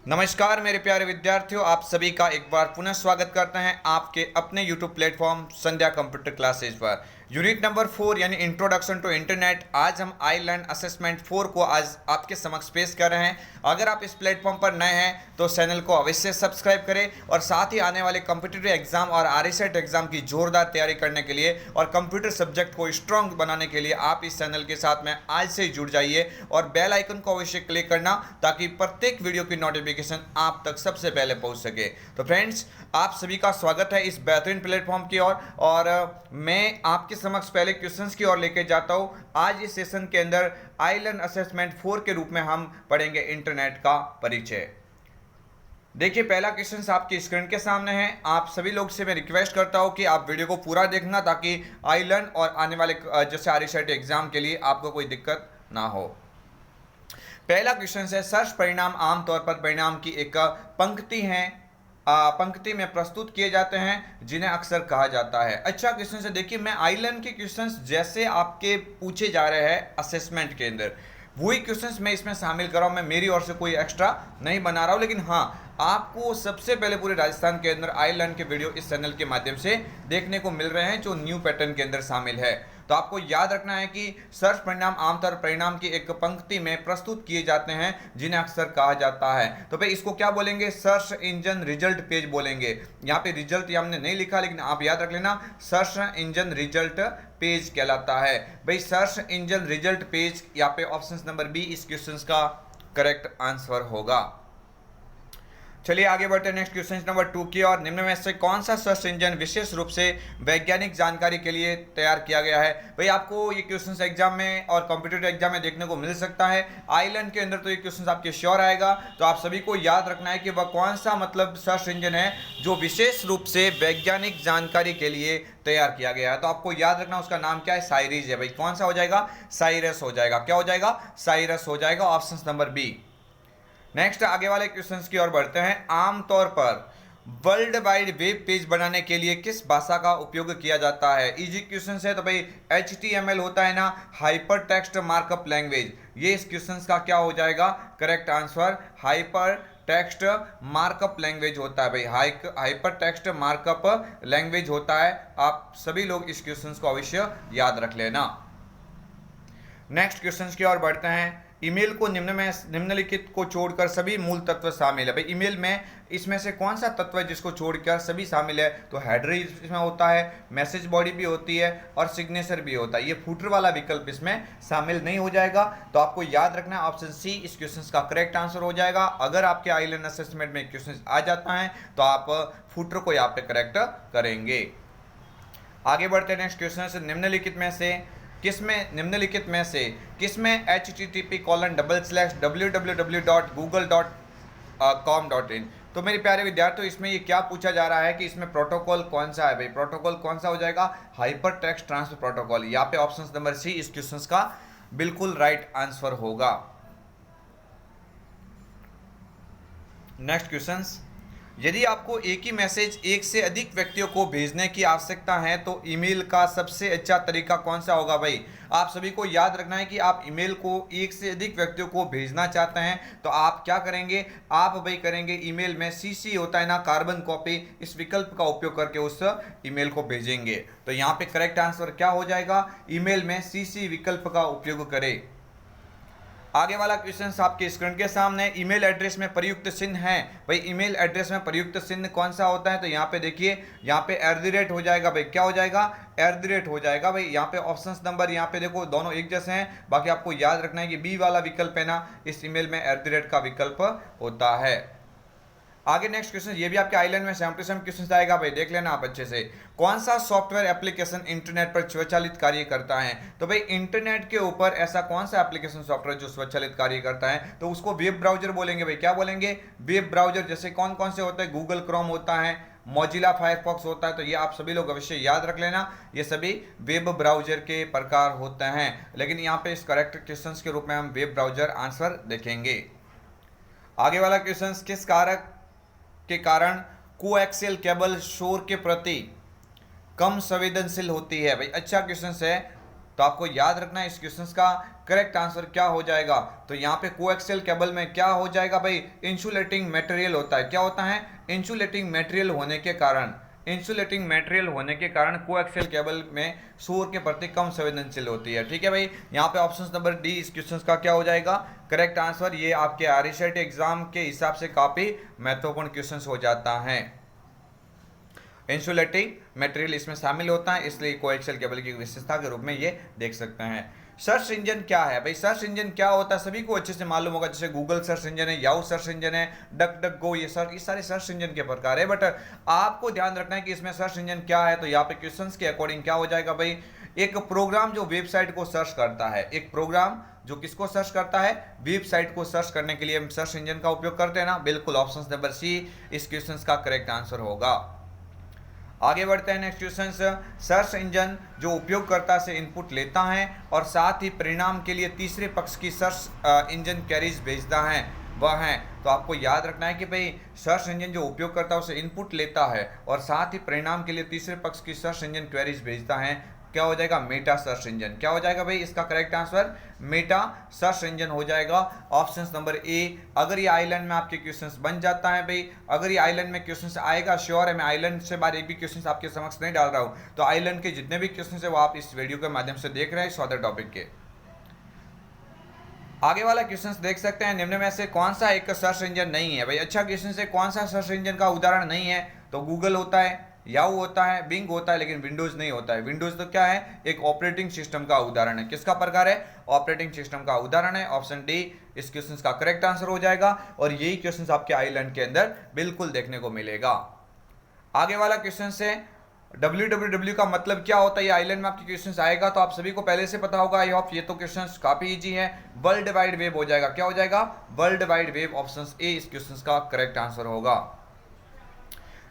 नमस्कार मेरे प्यारे विद्यार्थियों, आप सभी का एक बार पुनः स्वागत करते हैं आपके अपने YouTube प्लेटफॉर्म संध्या कंप्यूटर क्लासेज पर। यूनिट नंबर 4 यानी इंट्रोडक्शन टू इंटरनेट। आज हम आई लर्न असेसमेंट 4 को आज आपके समक्ष पेश कर रहे हैं। अगर आप इस प्लेटफॉर्म पर नए हैं तो चैनल को अवश्य सब्सक्राइब करें और साथ ही आने वाले कॉम्पिटिटिव एग्जाम और आरएसएट एग्जाम की जोरदार तैयारी करने के लिए और कंप्यूटर सब्जेक्ट को स्ट्रॉन्ग बनाने के लिए आप इस चैनल के साथ में आज से ही जुड़ जाइए और बेल आइकन को अवश्य क्लिक करना ताकि प्रत्येक वीडियो की नोटिफिकेशन आप तक सबसे पहले पहुंच सके। तो फ्रेंड्स, आप सभी का स्वागत है इस बेहतरीन प्लेटफॉर्म की ओर और मैं आपके समक्ष पहले क्वेश्चंस की ओर लेके जाता हूं। आज इस सेशन के अंदर आई लर्न असेसमेंट 4 के रूप में हम पढ़ेंगे इंटरनेट का परिचय। देखिए, पहला क्वेश्चन आपकी स्क्रीन के सामने है। आप सभी लोग से मैं रिक्वेस्ट करता हूं कि आप वीडियो को पूरा देखना ताकि आई लर्न और आने वाले जैसे आरएसएट एग्जाम के लिए आपको कोई दिक्कत ना हो। पहला क्वेश्चन है, सर्च परिणाम आमतौर पर परिणाम की एक पंक्ति है पंक्ति में प्रस्तुत किए जाते हैं जिन्हें अक्सर कहा जाता है। अच्छा क्वेश्चन है। देखिए, मैं आई लर्न के क्वेश्चंस जैसे आपके पूछे जा रहे हैं असेसमेंट के अंदर वही क्वेश्चंस मैं इसमें शामिल कर रहा हूं। मैं मेरी ओर से कोई एक्स्ट्रा नहीं बना रहा हूं, लेकिन हाँ, आपको सबसे पहले पूरे राजस्थान के अंदर आई लर्न के वीडियो इस चैनल के माध्यम से देखने को मिल रहे हैं जो न्यू पैटर्न के अंदर शामिल है। तो आपको याद रखना है कि सर्च परिणाम आमतौर परिणाम की एक पंक्ति में प्रस्तुत किए जाते हैं जिन्हें अक्सर कहा जाता है। तो भाई इसको क्या बोलेंगे? सर्च इंजन रिजल्ट पेज बोलेंगे। यहाँ पे रिजल्ट ये हमने नहीं लिखा, लेकिन आप याद रख लेना, सर्च इंजन रिजल्ट पेज कहलाता है। भाई सर्च इंजन रिजल्ट पेज, यहाँ पे ऑप्शन नंबर बी इस क्वेश्चन का करेक्ट आंसर होगा। चलिए आगे बढ़ते हैं नेक्स्ट क्वेश्चन नंबर 2 की और। निम्न में से कौन सा सर्च इंजन विशेष रूप से वैज्ञानिक जानकारी के लिए तैयार किया गया है? भाई आपको ये क्वेश्चन एग्जाम में और कॉम्पिटिटिव एग्जाम में देखने को मिल सकता है। आई लर्न के अंदर तो ये क्वेश्चन आपके श्योर आएगा। तो आप सभी को याद रखना है कि वह कौन सा मतलब सर्च इंजन है जो विशेष रूप से वैज्ञानिक जानकारी के लिए तैयार किया गया है। तो आपको याद रखना उसका नाम क्या है? साइरिस है। भाई कौन सा हो जाएगा? साइरस हो जाएगा। क्या हो जाएगा? साइरस हो जाएगा। Option number B. नेक्स्ट आगे वाले क्वेश्चंस की ओर बढ़ते हैं। आमतौर पर वर्ल्ड वाइड वेब पेज बनाने के लिए किस भाषा का उपयोग किया जाता है? इजी क्वेश्चन है। तो भाई HTML होता है ना, हाइपर टेक्स्ट मार्कअप लैंग्वेज। ये इस क्वेश्चन का क्या हो जाएगा? Correct answer hyper text markup language होता है। भाई हाइपर टेक्स्ट मार्कअप लैंग्वेज होता है। आप सभी लोग इस क्वेश्चन को अवश्य याद रख लेना। नेक्स्ट क्वेश्चन की ओर बढ़ते हैं। ईमेल को निम्नलिखित को छोड़कर सभी मूल तत्व शामिल है। भाई ईमेल में इसमें से कौन सा तत्व है जिसको छोड़कर सभी शामिल है? तो हेडर इसमें होता है, मैसेज बॉडी भी होती है और सिग्नेचर भी होता है। ये फुटर वाला विकल्प इसमें शामिल नहीं हो जाएगा। तो आपको याद रखना है ऑप्शन सी इस क्वेश्चन का करेक्ट आंसर हो जाएगा। अगर आपके आई लर्न असेसमेंट में क्वेश्चन आ जाता है तो आप फुटर को यहाँ पे करेक्ट करेंगे। आगे बढ़ते हैं नेक्स्ट क्वेश्चन से। निम्नलिखित में से किसमें http://www.google.com.in। तो मेरे प्यारे विद्यार्थियों, इसमें ये क्या पूछा जा रहा है कि इसमें प्रोटोकॉल कौन सा है? भाई प्रोटोकॉल कौन सा हो जाएगा? Hyper text transfer protocol. यहाँ पे ऑप्शन नंबर सी इस क्वेश्चन का बिल्कुल राइट आंसर होगा। Next question. यदि आपको एक ही मैसेज एक से अधिक व्यक्तियों को भेजने की आवश्यकता है तो ईमेल का सबसे अच्छा तरीका कौन सा होगा? भाई आप सभी को याद रखना है कि आप ईमेल को एक से अधिक व्यक्तियों को भेजना चाहते हैं तो आप क्या करेंगे? आप भाई करेंगे ईमेल में CC होता है ना, कार्बन कॉपी, इस विकल्प का उपयोग करके उस ईमेल को भेजेंगे। तो यहाँ पे करेक्ट आंसर क्या हो जाएगा? ईमेल में CC विकल्प का उपयोग करें। आगे वाला क्वेश्चन आपके स्क्रीन के सामने। ईमेल एड्रेस में प्रयुक्त चिन्ह है। भाई ईमेल एड्रेस में प्रयुक्त चिन्ह कौन सा होता है? तो यहाँ पे देखिए, यहाँ पे @ हो जाएगा। भाई क्या हो जाएगा? @ हो जाएगा। भाई यहाँ पे ऑप्शन नंबर यहाँ पे देखो दोनों एक जैसे हैं। बाकी आपको याद रखना है कि बी वाला विकल्प है ना, इस ईमेल में @ का विकल्प होता है। आगे नेक्स्ट क्वेश्चन, ये भी आपके आई लर्न में सेम टू सेम क्वेश्चन आएगा। भाई देख लेना आप अच्छे से। कौन सा सॉफ्टवेयर एप्लीकेशन इंटरनेट पर स्वचालित कार्य करता है? तो भाई इंटरनेट के ऊपर ऐसा कौन सा एप्लीकेशन सॉफ्टवेयर जो स्वचालित कार्य करता है? तो उसको वेब ब्राउजर बोलेंगे। भाई क्या बोलेंगे? Web browser. जैसे कौन कौन से होते हैं? गूगल क्रोम होता है, मोजिला फायरफॉक्स होता है। तो ये आप सभी लोग अवश्य याद रख लेना, ये सभी वेब ब्राउजर के प्रकार होते हैं। लेकिन यहाँ पे इस करेक्ट क्वेश्चन के रूप में हम वेब ब्राउजर आंसर देखेंगे। आगे वाला क्वेश्चन, किस कारक के कारण कोएक्सियल केबल शोर के प्रति कम संवेदनशील होती है? भाई अच्छा क्वेश्चन है। तो आपको याद रखना है इस क्वेश्चन का करेक्ट आंसर क्या हो जाएगा। तो यहाँ पे कोएक्सियल केबल में क्या हो जाएगा भाई, इंसुलेटिंग मटेरियल होता है। क्या होता है, इंसुलेटिंग मटेरियल होने के कारण, इंसुलेटिंग मटेरियल होने के कारण कोएक्सियल केबल में शोर के प्रति कम संवेदनशील होती है। ठीक है भाई, यहाँ पे ऑप्शन नंबर डी इस क्वेश्चन का क्या हो जाएगा करेक्ट आंसर। ये आपके आरईसेट एग्जाम के हिसाब से काफी महत्वपूर्ण क्वेश्चन हो जाता है। इंसुलेटिंग मटेरियल इसमें शामिल होता है, इसलिए कोएक्सियल केबल की विशेषता के रूप में ये देख सकते हैं। सर्च इंजन क्या है भाई, सर्च इंजन क्या होता है सभी को अच्छे से मालूम होगा, जैसे गूगल सर्च इंजन है, याहू सर्च इंजन है, डक डक गो, ये सारे सर्च इंजन के प्रकार है। बट आपको ध्यान रखना है कि इसमें सर्च इंजन क्या है। तो यहाँ पे क्वेश्चंस के अकॉर्डिंग क्या हो जाएगा भाई, एक प्रोग्राम जो वेबसाइट को सर्च करता है, एक प्रोग्राम जो किसको सर्च करता है, वेबसाइट को सर्च करने के लिए हम सर्च इंजन का उपयोग करते हैं ना। बिल्कुल ऑप्शन नंबर सी इस क्वेश्चन का करेक्ट आंसर होगा। आगे बढ़ते हैं नेक्स्ट क्वेश्चन। सर्च इंजन जो उपयोगकर्ता से इनपुट लेता है और साथ ही परिणाम के लिए तीसरे पक्ष की सर्च इंजन क्वेरीज भेजता है, वह है। तो आपको याद रखना है कि भाई सर्च इंजन जो उपयोगकर्ता से इनपुट लेता है और साथ ही परिणाम के लिए तीसरे पक्ष की सर्च इंजन क्वेरीज भेजता है, क्या हो जाएगा, मेटा सर्च इंजन। क्या हो जाएगा भाई इसका correct answer, Meta search engine हो जाएगा ऑप्शन नंबर ए। अगर ये आइलैंड में आपके क्वेश्चंस बन जाता है भाई, अगर ये आइलैंड में क्वेश्चंस आएगा, श्योर है, मैं आइलैंड से बाहर एक भी क्वेश्चंस आपके समक्ष नहीं डाल रहा हूं। तो आइलैंड के जितने भी क्वेश्चंस है वो आप इस वीडियो के माध्यम से देख रहे हैं सौदर टॉपिक के। आगे वाला क्वेश्चन देख सकते हैं, निम्न में से कौन सा एक सर्च इंजन नहीं है भाई। अच्छा क्वेश्चन है, कौन सा सर्च इंजन का उदाहरण नहीं है, तो गूगल होता है, याहू होता है, बिंग होता है, लेकिन विंडोज नहीं होता है। विंडोज तो क्या है, एक ऑपरेटिंग सिस्टम का उदाहरण है। किसका प्रकार है, ऑपरेटिंग सिस्टम का उदाहरण है। ऑप्शन डी इस क्वेश्चन का करेक्ट आंसर हो जाएगा और यही क्वेश्चन आपके आइलैंड के अंदर बिल्कुल देखने को मिलेगा। आगे वाला क्वेश्चन है, www का मतलब क्या होता है, ये आइलैंड में आपके क्वेश्चंस आएगा तो आप सभी को पहले से पता होगा। आई होप ये तो क्वेश्चंस काफी इजी है, वर्ल्ड वाइड वेब हो जाएगा। क्या हो जाएगा, world wide web, option A इस क्वेश्चंस का करेक्ट आंसर होगा।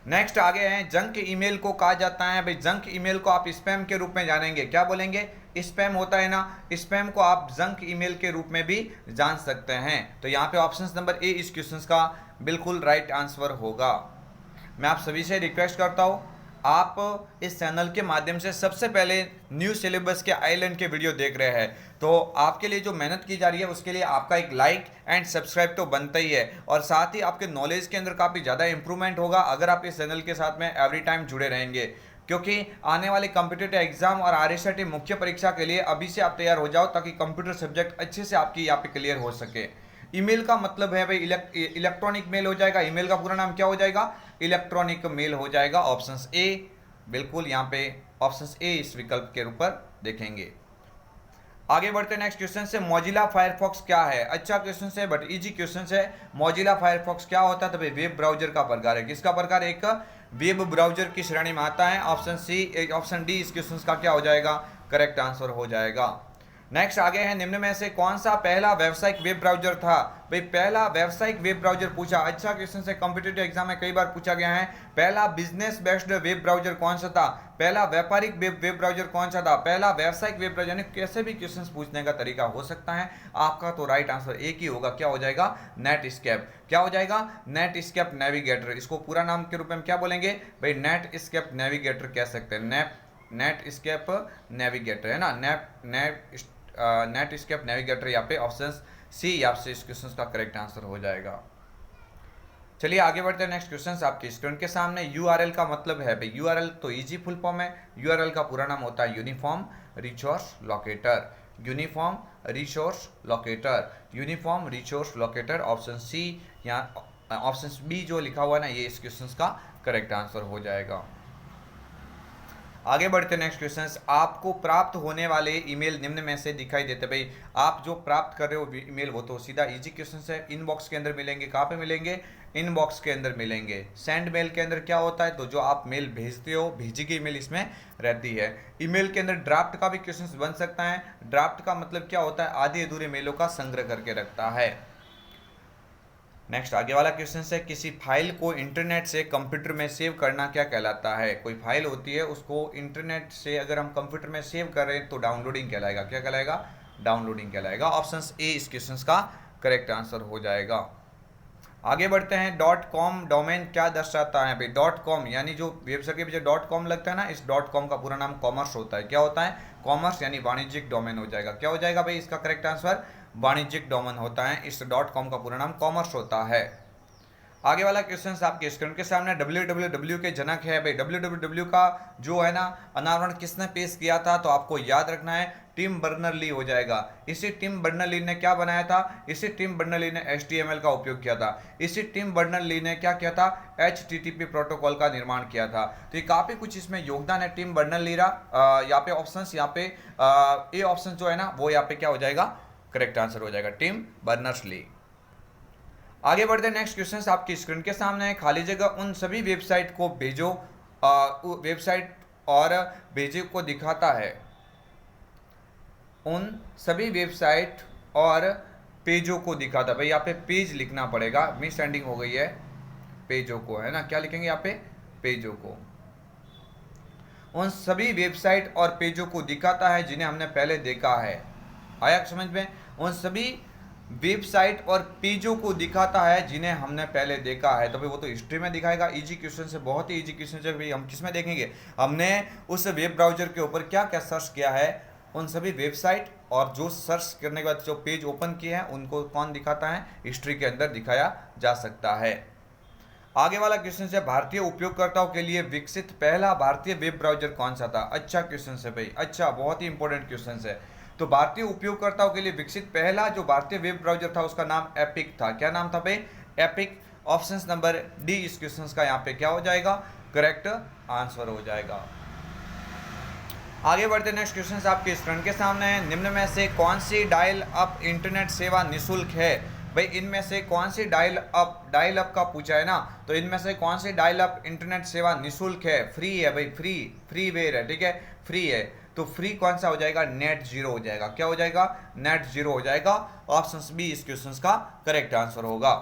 नेक्स्ट आगे हैं, जंक ईमेल को कहा जाता है भाई। जंक ईमेल को आप स्पैम के रूप में जानेंगे, क्या बोलेंगे, स्पैम होता है ना, स्पैम को आप जंक ईमेल के रूप में भी जान सकते हैं। तो यहाँ पे ऑप्शन नंबर ए इस क्वेश्चन का बिल्कुल राइट आंसर होगा। मैं आप सभी से रिक्वेस्ट करता हूँ, आप इस चैनल के माध्यम से सबसे पहले न्यू सिलेबस के आइलैंड के वीडियो देख रहे हैं, तो आपके लिए जो मेहनत की जा रही है उसके लिए आपका एक लाइक एंड सब्सक्राइब तो बनता ही है, और साथ ही आपके नॉलेज के अंदर काफ़ी ज़्यादा इंप्रूवमेंट होगा अगर आप इस चैनल के साथ में एवरी टाइम जुड़े रहेंगे। क्योंकि आने वाले कॉम्पिटिटिव एग्जाम और आरईसीटी मुख्य परीक्षा के लिए अभी से आप तैयार हो जाओ, ताकि कंप्यूटर सब्जेक्ट अच्छे से आपकी यहाँ पे क्लियर हो सके। ईमेल का मतलब है भाई इलेक्ट्रॉनिक मेल हो जाएगा। ईमेल का पूरा नाम क्या हो जाएगा, इलेक्ट्रॉनिक मेल हो जाएगा। ऑप्शन ए बिल्कुल यहाँ पे ऑप्शन ए इस विकल्प के ऊपर देखेंगे। आगे बढ़ते हैं नेक्स्ट क्वेश्चन से, मौजिला फायरफॉक्स क्या है। अच्छा क्वेश्चन है बट इजी क्वेश्चन है। मौजिला फायरफॉक्स क्या होता है, तो भाई वेब ब्राउजर का प्रकार है। किसका प्रकार, एक वेब ब्राउजर की श्रेणी में आता है। ऑप्शन सी ऑप्शन डी इस क्वेश्चन का क्या हो जाएगा, करेक्ट आंसर हो जाएगा। नेक्स्ट आगे है, निम्न में से कौन सा पहला व्यावसायिक वेब ब्राउजर था भाई। पहला व्यावसायिक वेब ब्राउजर पूछा, अच्छा क्वेश्चन से कॉम्पिटिटिव एग्जाम में कई बार पूछा गया है। पहला बिजनेस बेस्ड वेब ब्राउजर कौन सा था, पहला व्यापारिक वेब ब्राउजर कौन सा था, पहला व्यावसायिक वेब ब्राउजर, यानी कैसे भी क्वेश्चन पूछने का तरीका हो सकता है। आपका तो राइट आंसर एक ही होगा, क्या हो जाएगा, नेटस्केप। क्या हो जाएगा, नेटस्केप नेविगेटर। इसको पूरा नाम के रूप में क्या बोलेंगे भाई, नेटस्केप नेविगेटर कह सकते हैं। नेटस्केप नेविगेटर है ना, नेटस्केप नेविगेटर। यहाँ पे ऑप्शन सी आपसे इस क्वेश्चन का करेक्ट आंसर हो जाएगा। चलिए आगे बढ़ते हैं नेक्स्ट क्वेश्चन आपके स्क्रीन के सामने। यूआरएल का मतलब है भाई, यूआरएल तो इजी फुल फॉर्म है। यूआरएल का पूरा नाम होता है uniform resource locator. Uniform resource locator, uniform resource locator. Option C यहाँ ऑप्शन बी जो लिखा हुआ है ना, ये इस क्वेश्चन का करेक्ट आंसर हो जाएगा। आगे बढ़ते नेक्स्ट क्वेश्चन, आपको प्राप्त होने वाले ईमेल निम्न में से दिखाई देते भाई। आप जो प्राप्त कर रहे हो ईमेल वो तो सीधा इजी क्वेश्चन है, इनबॉक्स के अंदर मिलेंगे। कहाँ पे मिलेंगे, इनबॉक्स के अंदर मिलेंगे। सेंड मेल के अंदर क्या होता है, तो जो आप मेल भेजते हो, भेजी गई ईमेल इसमें रहती है। ईमेल के अंदर ड्राफ्ट का भी क्वेश्चन बन सकता है। ड्राफ्ट का मतलब क्या होता है, आधे अधूरे मेलों का संग्रह करके रखता है। नेक्स्ट आगे वाला क्वेश्चन है, किसी फाइल को इंटरनेट से कंप्यूटर में सेव करना क्या कहलाता है। कोई फाइल होती है उसको इंटरनेट से अगर हम कंप्यूटर में सेव कर रहे हैं तो डाउनलोडिंग कहलाएगा। क्या कहलाएगा, डाउनलोडिंग कहलाएगा। ऑप्शन ए इस क्वेश्चन का करेक्ट आंसर हो जाएगा। आगे बढ़ते हैं। डॉट कॉम डोमेन क्या दर्शाता है भाई? डॉट कॉम यानी जो वेबसाइट के पीछे डॉट कॉम लगता है ना, इस डॉट कॉम का पूरा नाम कॉमर्स होता है। क्या होता है? कॉमर्स यानी वाणिज्यिक डोमेन हो जाएगा। क्या हो जाएगा भाई इसका करेक्ट आंसर? वाणिज्यिक डोमेन होता है। इस डॉट कॉम का पूरा नाम कॉमर्स होता है। आगे वाला क्वेश्चन आपके स्क्रीन के सामने। www के जनक है भाई। www का जो है ना अनावरण किसने पेश किया था? तो आपको याद रखना है टिम बर्नर-ली हो जाएगा। इसी टिम बर्नर-ली ने क्या बनाया था? इसी टिम बर्नर-ली ने HTML का उपयोग किया था। इसी टिम बर्नर-ली ने क्या किया था? HTTP प्रोटोकॉल का निर्माण किया था। तो ये काफी कुछ इसमें योगदान है टिम बर्नर-ली का। यहाँ पे ऑप्शंस, यहाँ पे ए ऑप्शन जो है ना वो यहाँ पे क्या हो जाएगा? करेक्ट आंसर हो जाएगा टिम बर्नर्स-ली। आगे बढ़ते हैं। नेक्स्ट क्वेश्चन आपकी स्क्रीन के सामने है। खाली जगह उन सभी वेबसाइट को भेजो, वेबसाइट और भेजे को दिखाता है। उन सभी वेबसाइट और पेजों को दिखाता है। भाई यहाँ पे पेज लिखना पड़ेगा, मिस एंडिंग हो गई है। पेजों को है ना, क्या लिखेंगे यहाँ पे? पेजों को। उन सभी वेबसाइट और पेजों को दिखाता है जिन्हें हमने पहले देखा है। आया समझ में? उन सभी वेबसाइट और पेजों को दिखाता है जिन्हें हमने पहले देखा है। तो भाई वो तो हिस्ट्री में दिखाएगा। इजी क्वेश्चन से, बहुत ही इजी क्वेश्चन है भाई। हम किस में देखेंगे? हमने उस वेब ब्राउजर के ऊपर क्या क्या सर्च किया है, उन सभी वेबसाइट और जो सर्च करने के बाद जो पेज ओपन किए हैं उनको कौन दिखाता है? हिस्ट्री के अंदर दिखाया जा सकता है। आगे वाला क्वेश्चन है। भारतीय उपयोगकर्ताओं के लिए विकसित पहला भारतीय वेब ब्राउजर कौन सा था? अच्छा क्वेश्चन है भाई, अच्छा, बहुत ही इंपॉर्टेंट क्वेश्चन है। तो भारतीय उपयोगकर्ताओं के लिए विकसित पहला जो भारतीय वेब ब्राउजर था उसका नाम एपिक था। क्या नाम था भाई? एपिक। ऑप्शन नंबर डी इस क्वेश्चन का यहाँ पे क्या हो जाएगा? करेक्ट आंसर हो जाएगा। आगे बढ़ते नेक्स्ट क्वेश्चन आपके स्क्रीन के सामने है। निम्न में से कौन सी डायल अप इंटरनेट सेवा निःशुल्क है? भाई इनमें से कौन सी डायल अप का पूछा है ना, तो इनमें से कौन सी डायल अप इंटरनेट सेवा निःशुल्क है? फ्री है भाई, फ्री वेयर है, ठीक है, फ्री है। तो फ्री कौन सा हो जाएगा? नेट जीरो हो जाएगा। क्या हो जाएगा? नेट जीरो हो जाएगा। ऑप्शन बी इस क्वेश्चन का करेक्ट आंसर होगा।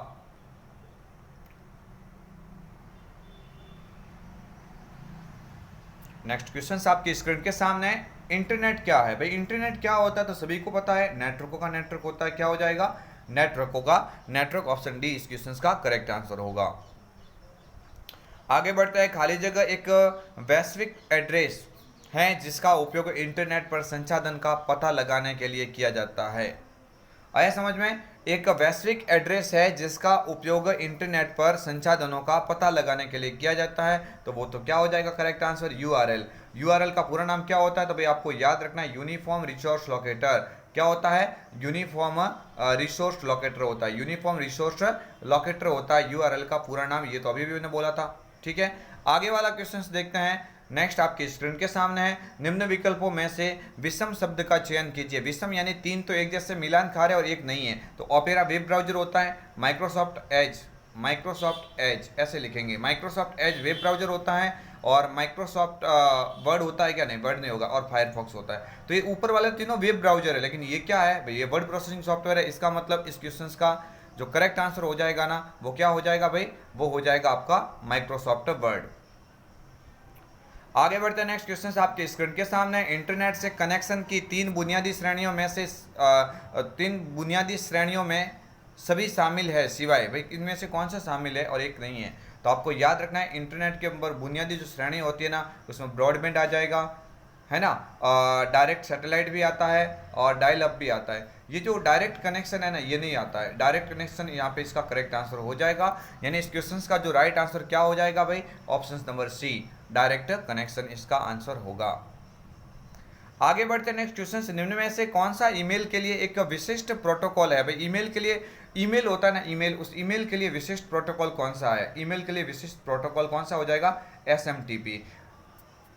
नेक्स्ट क्वेश्चन आपकी स्क्रीन के सामने है। इंटरनेट क्या है? भाई इंटरनेट क्या होता है तो सभी को पता है, नेटवर्कों का नेटवर्क होता है। क्या हो जाएगा? नेटवर्कों का नेटवर्क। ऑप्शन डी इस क्वेश्चन का करेक्ट आंसर होगा। आगे बढ़ता है। खाली जगह एक वैश्विक एड्रेस है जिसका उपयोग इंटरनेट पर संसाधन का पता लगाने के लिए किया जाता है। आया समझ में? एक वैश्विक एड्रेस है जिसका उपयोग इंटरनेट पर संसाधनों का पता लगाने के लिए किया जाता है। तो वो तो क्या हो जाएगा? Correct answer URL। URL का पूरा नाम क्या होता है? तो भाई आपको याद रखना है यूनिफॉर्म रिसोर्स लोकेटर। क्या होता है? यूनिफॉर्म रिसोर्स लोकेटर होता है। यूनिफॉर्म रिसोर्स लोकेटर होता है URL का पूरा नाम। ये तो अभी भी मैंने बोला था, ठीक है। आगे वाला क्वेश्चन देखते हैं। नेक्स्ट आपके स्क्रीन के सामने है। निम्न विकल्पों में से विषम शब्द का चयन कीजिए। विषम यानी तीन तो एक जैसे मिलान खा रहे और एक नहीं है। तो ओपेरा वेब ब्राउजर होता है। माइक्रोसॉफ्ट एज ऐसे लिखेंगे। माइक्रोसॉफ्ट एज वेब ब्राउजर होता है। और माइक्रोसॉफ्ट वर्ड होता है क्या? नहीं, वर्ड नहीं होगा। और फायरफॉक्स होता है। तो ये ऊपर वाले तीनों वेब ब्राउजर है, लेकिन ये क्या है भाई? ये वर्ड प्रोसेसिंग सॉफ्टवेयर है। इसका मतलब इस क्वेश्चन का जो करेक्ट आंसर हो जाएगा ना, वो क्या हो जाएगा भाई? वो हो जाएगा आपका माइक्रोसॉफ्ट वर्ड। आगे बढ़ते हैं। नेक्स्ट क्वेश्चन आपके स्क्रीन के सामने। इंटरनेट से कनेक्शन की तीन बुनियादी श्रेणियों में सभी शामिल है सिवाय, भाई इनमें से कौन सा शामिल है और एक नहीं है? तो आपको याद रखना है इंटरनेट के ऊपर बुनियादी जो श्रेणी होती है ना, उसमें ब्रॉडबैंड आ जाएगा, है ना, डायरेक्ट सैटेलाइट भी आता है और डायल अप भी आता है। ये जो डायरेक्ट कनेक्शन है ना, ये नहीं आता है। डायरेक्ट कनेक्शन यहाँ पे इसका करेक्ट आंसर हो जाएगा। यानी इस क्वेश्चन का जो राइट आंसर क्या हो जाएगा भाई? Option number C, direct connection इसका आंसर होगा। आगे बढ़ते नेक्स्ट क्वेश्चन से। निम्न में से कौन सा ईमेल के लिए एक विशिष्ट प्रोटोकॉल है? भाई ईमेल के लिए, ईमेल होता है ना ईमेल, उस ईमेल के लिए विशिष्ट प्रोटोकॉल कौन सा है? ईमेल के लिए विशिष्ट प्रोटोकॉल कौन सा हो जाएगा? SMTP,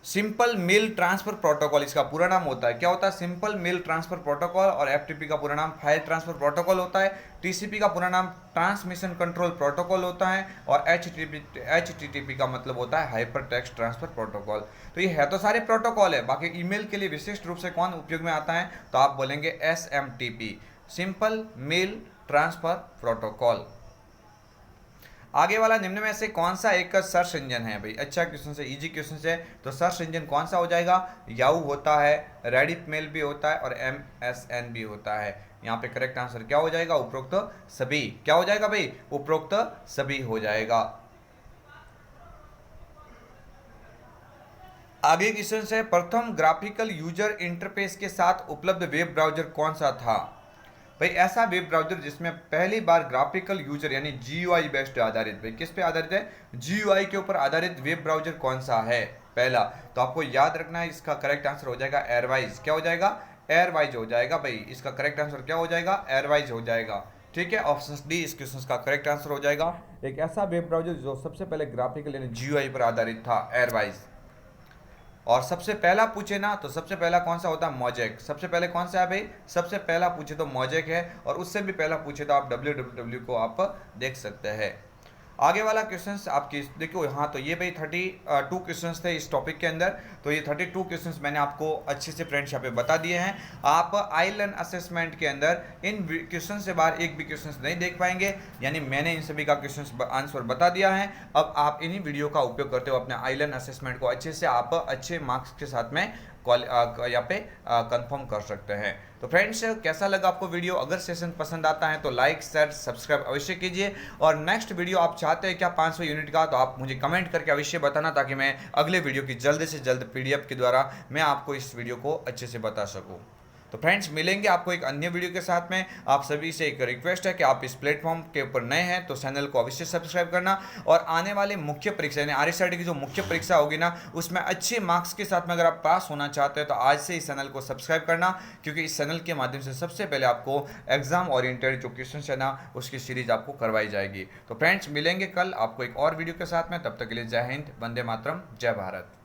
simple mail transfer protocol इसका पूरा नाम होता है। क्या होता है? Simple mail transfer protocol. और FTP का पूरा नाम फाइल ट्रांसफर प्रोटोकॉल होता है। TCP का पूरा नाम ट्रांसमिशन कंट्रोल प्रोटोकॉल होता है। और HTTP का मतलब होता है हाइपर टेक्स्ट ट्रांसफर प्रोटोकॉल। तो ये है तो सारे प्रोटोकॉल है। बाकी ईमेल के लिए विशिष्ट रूप से कौन उपयोग में आता है? तो आप बोलेंगे SMTP, simple mail transfer protocol. आगे वाला निम्न में से कौन सा एक सर्च इंजन है भाई? अच्छा क्वेश्चन है, इजी क्वेश्चन है। तो सर्च इंजन कौन सा हो जाएगा? याहू होता है, रेडिट मेल भी होता है और MSN भी होता है। यहाँ पे करेक्ट आंसर क्या हो जाएगा? उपरोक्त सभी। क्या हो जाएगा भाई? उपरोक्त सभी हो जाएगा। आगे क्वेश्चन है, प्रथम ग्राफिकल यूजर इंटरफेस के साथ उपलब्ध वेब ब्राउजर कौन सा था? भाई ऐसा वेब ब्राउजर जिसमें पहली बार ग्राफिकल यूजर यानी GUI बेस्ड आधारित, भाई किस पे आधारित है? GUI के ऊपर आधारित वेब ब्राउजर कौन सा है? पहला। तो आपको याद रखना है, इसका करेक्ट आंसर हो जाएगा एयरवाइज। क्या हो जाएगा? एयरवाइज हो जाएगा भाई। इसका करेक्ट आंसर क्या हो जाएगा? एयरवाइज हो जाएगा। ठीक है, ऑप्शन डी इस क्वेश्चन का करेक्ट आंसर हो जाएगा। एक ऐसा वेब ब्राउजर जो सबसे पहले ग्राफिकल यानी GUI पर आधारित था, एयरवाइज। और सबसे पहला पूछे ना तो सबसे पहला कौन सा होता है? मोजेक। सबसे पहले कौन सा है भाई? सबसे पहला पूछे तो मोजेक है, और उससे भी पहला पूछे तो आप www को आप देख सकते हैं। आगे वाला क्वेश्चंस आपकी देखो यहाँ, तो ये भाई 32 क्वेश्चंस थे इस टॉपिक के अंदर। तो ये 32 क्वेश्चंस मैंने आपको अच्छे से फ्रेंड्स यहाँ पे बता दिए हैं। आप आई लर्न असेसमेंट के अंदर इन क्वेश्चन से बाहर एक भी क्वेश्चंस नहीं देख पाएंगे, यानी मैंने इन सभी का क्वेश्चंस आंसर बता दिया है। अब आप इन्हीं वीडियो का उपयोग करते हो अपने आई लर्न असेसमेंट को अच्छे से आप अच्छे मार्क्स के साथ में यहाँ पे कंफर्म कर सकते हैं। तो फ्रेंड्स, कैसा लगा आपको वीडियो? अगर सेशन पसंद आता है तो लाइक शेयर सब्सक्राइब अवश्य कीजिए। और नेक्स्ट वीडियो आप चाहते हैं क्या 500 यूनिट का, तो आप मुझे कमेंट करके अवश्य बताना, ताकि मैं अगले वीडियो की जल्द से जल्द PDF के द्वारा मैं आपको इस वीडियो को अच्छे से बता सकूँ। तो फ्रेंड्स, मिलेंगे आपको एक अन्य वीडियो के साथ में। आप सभी से एक रिक्वेस्ट है कि आप इस प्लेटफॉर्म के ऊपर नए हैं तो चैनल को अवश्य सब्सक्राइब करना, और आने वाले मुख्य परीक्षा यानी RSIT की जो मुख्य परीक्षा होगी ना, उसमें अच्छे मार्क्स के साथ में अगर आप पास होना चाहते हैं तो आज से इस चैनल को सब्सक्राइब करना, क्योंकि इस चैनल के माध्यम से सबसे पहले आपको एग्जाम ओरिएंटेड जो क्वेश्चन है ना, उसकी सीरीज आपको करवाई जाएगी। तो फ्रेंड्स, मिलेंगे कल आपको एक और वीडियो के साथ में। तब तक के लिए जय हिंद, वंदे मातरम, जय भारत।